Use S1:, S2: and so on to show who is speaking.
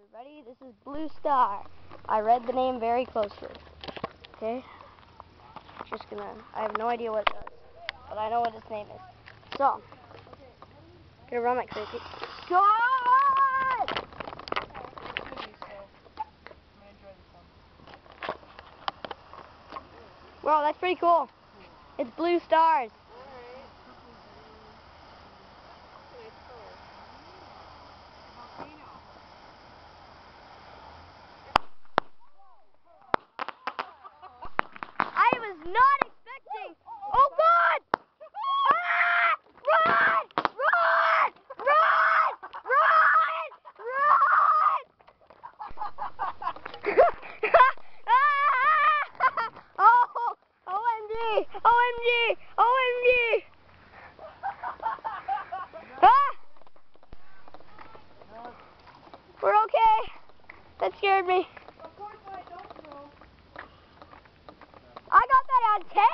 S1: everybody. This is Blue Star. I read the name very closely. Okay? I have no idea what it does, but I know what its name is. So, gonna run like crazy. God! Wow, that's pretty cool. It's blue stars. I was not expecting. Oh God! Ah! Run! Run! Run! Run! Run! Oh! OMG! OMG! OMG! Ah! We're okay. That scared me. I got that on tape.